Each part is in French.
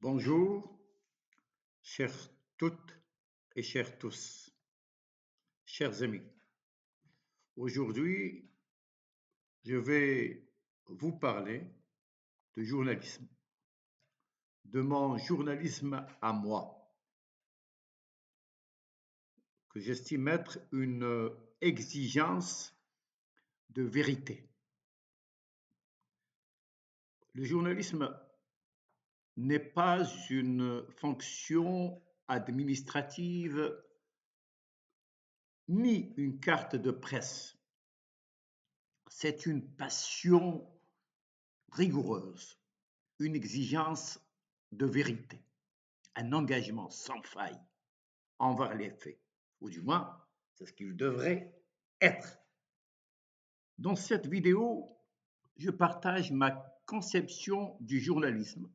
Bonjour, chères toutes et chers tous, chers amis. Aujourd'hui, je vais vous parler de journalisme, de mon journalisme à moi, que j'estime être une exigence de vérité. Le journalisme n'est pas une fonction administrative ni une carte de presse. C'est une passion rigoureuse, une exigence de vérité, un engagement sans faille envers les faits, ou du moins, c'est ce qu'il devrait être. Dans cette vidéo, je partage ma conception du journalisme.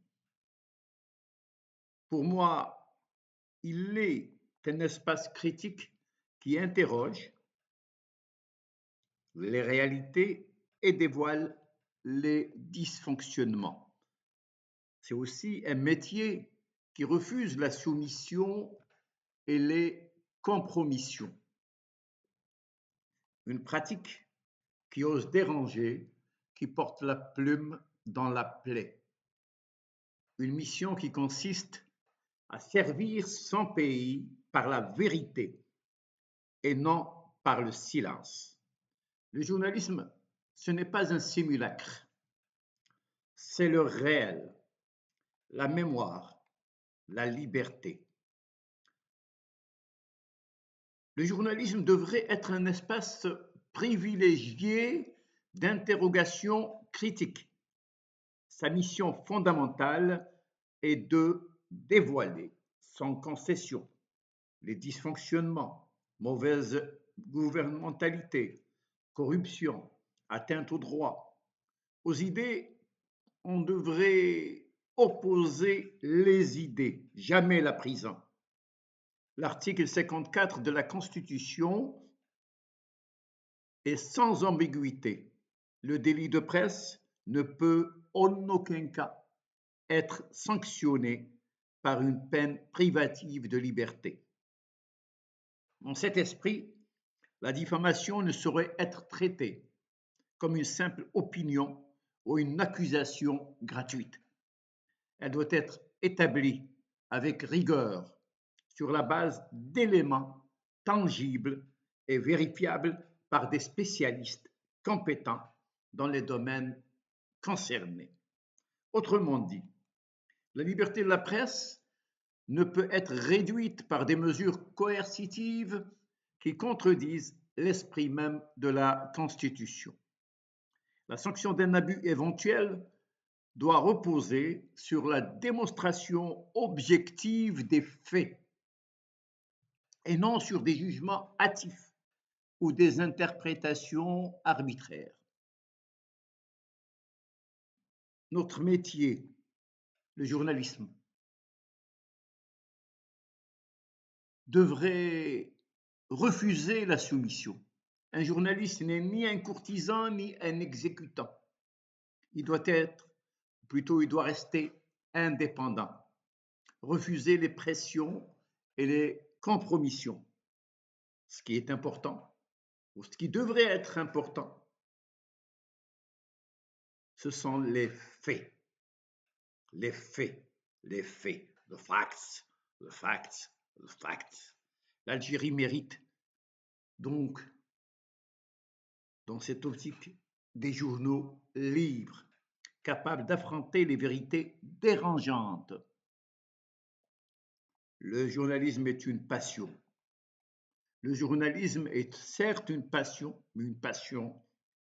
Pour moi, il est un espace critique qui interroge les réalités et dévoile les dysfonctionnements. C'est aussi un métier qui refuse la soumission et les compromissions. Une pratique qui ose déranger, qui porte la plume dans la plaie. Une mission qui consiste à servir son pays par la vérité et non par le silence. Le journalisme, ce n'est pas un simulacre, c'est le réel, la mémoire, la liberté. Le journalisme devrait être un espace privilégié d'interrogation critique. Sa mission fondamentale est de dévoiler, sans concession, les dysfonctionnements, mauvaise gouvernementalité, corruption, atteinte aux droits. Aux idées, on devrait opposer les idées, jamais la prison. L'article 54 de la Constitution est sans ambiguïté. Le délit de presse ne peut en aucun cas être sanctionné par une peine privative de liberté. Dans cet esprit, la diffamation ne saurait être traitée comme une simple opinion ou une accusation gratuite. Elle doit être établie avec rigueur sur la base d'éléments tangibles et vérifiables par des spécialistes compétents dans les domaines concernés. Autrement dit, la liberté de la presse ne peut être réduite par des mesures coercitives qui contredisent l'esprit même de la Constitution. La sanction d'un abus éventuel doit reposer sur la démonstration objective des faits et non sur des jugements hâtifs ou des interprétations arbitraires. Notre métier, le journalisme, devrait refuser la soumission. Un journaliste n'est ni un courtisan ni un exécutant. Il doit être, plutôt il doit rester indépendant, refuser les pressions et les compromissions. Ce qui est important, ou ce qui devrait être important, ce sont les faits. Les faits, les faits, the facts, the facts, the facts. L'Algérie mérite donc, dans cette optique, des journaux libres, capables d'affronter les vérités dérangeantes. Le journalisme est une passion. Le journalisme est certes une passion, mais une passion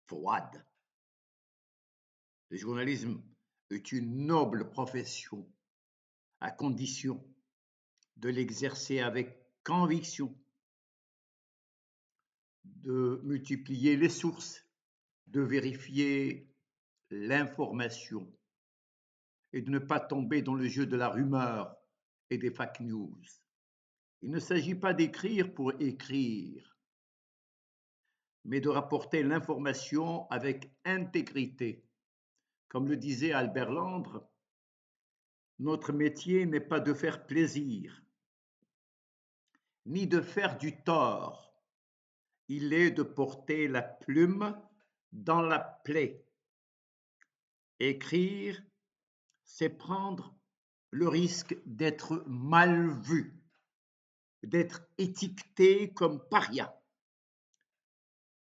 froide. Le journalisme est une noble profession, à condition de l'exercer avec conviction, de multiplier les sources, de vérifier l'information et de ne pas tomber dans le jeu de la rumeur et des fake news. Il ne s'agit pas d'écrire pour écrire, mais de rapporter l'information avec intégrité. Comme le disait Albert Londres, Notre métier n'est pas de faire plaisir, ni de faire du tort. Il est de porter la plume dans la plaie. Écrire, c'est prendre le risque d'être mal vu, d'être étiqueté comme paria.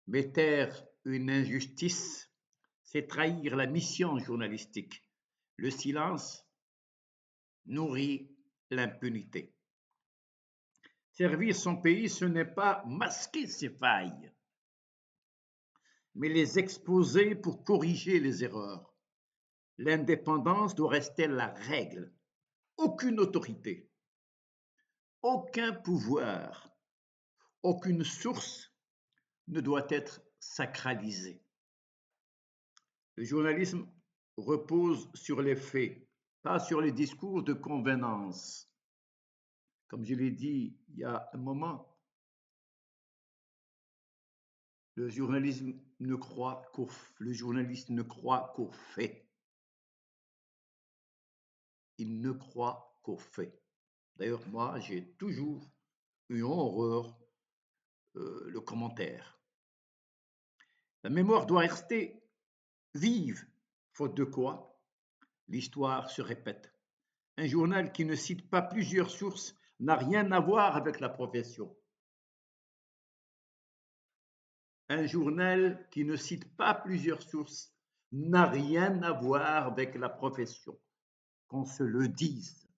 Mais taire une injustice, c'est trahir la mission journalistique. Le silence nourrit l'impunité. Servir son pays, ce n'est pas masquer ses failles, mais les exposer pour corriger les erreurs. L'indépendance doit rester la règle. Aucune autorité, aucun pouvoir, aucune source ne doit être sacralisée. Le journalisme repose sur les faits, pas sur les discours de convenance. Comme je l'ai dit il y a un moment, le journaliste ne croit qu'aux faits. Il ne croit qu'aux faits. D'ailleurs, moi, j'ai toujours eu horreur le commentaire. La mémoire doit rester vive, faute de quoi l'histoire se répète. Un journal qui ne cite pas plusieurs sources n'a rien à voir avec la profession. Un journal qui ne cite pas plusieurs sources n'a rien à voir avec la profession, qu'on se le dise.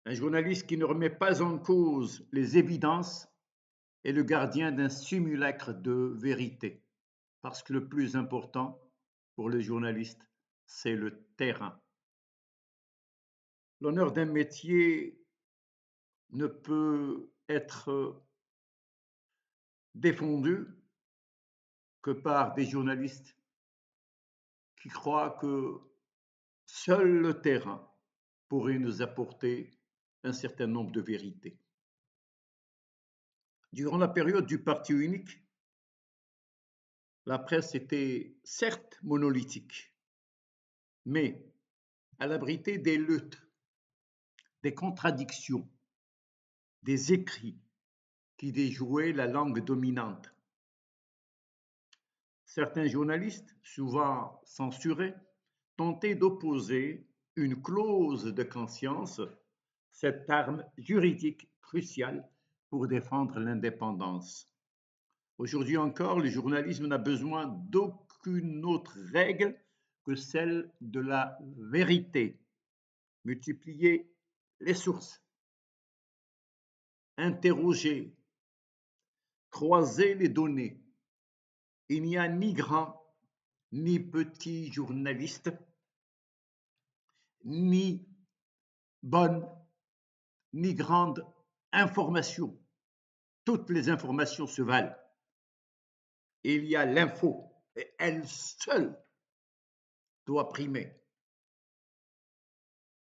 Un journaliste qui ne remet pas en cause les évidences est le gardien d'un simulacre de vérité, parce que le plus important pour le journaliste, c'est le terrain. L'honneur d'un métier ne peut être défendu que par des journalistes qui croient que seul le terrain pourrait nous apporter un certain nombre de vérités. Durant la période du parti unique, la presse était certes monolithique, mais elle abritait des luttes, des contradictions, des écrits qui déjouaient la langue dominante. Certains journalistes, souvent censurés, tentaient d'opposer une clause de conscience, cette arme juridique cruciale pour défendre l'indépendance. Aujourd'hui encore, le journalisme n'a besoin d'aucune autre règle que celle de la vérité. Multiplier les sources, interroger, croiser les données. Il n'y a ni grand ni petit journaliste, ni bonne ni grande information. Toutes les informations se valent. Il y a l'info, et elle seule doit primer.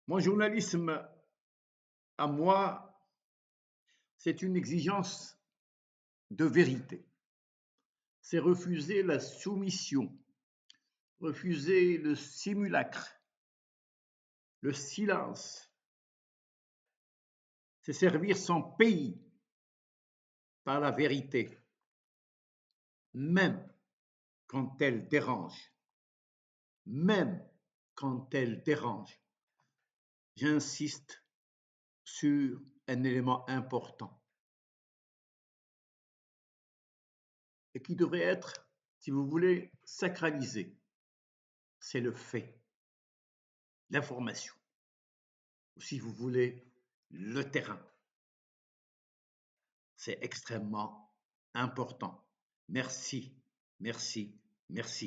Mon journalisme, à moi, c'est une exigence de vérité. C'est refuser la soumission, refuser le simulacre, le silence. C'est servir son pays par la vérité, même quand elle dérange. Même quand elle dérange. J'insiste sur un élément important et qui devrait être, si vous voulez, sacralisé. C'est le fait, l'information, ou si vous voulez, le terrain. C'est extrêmement important. Merci, merci, merci.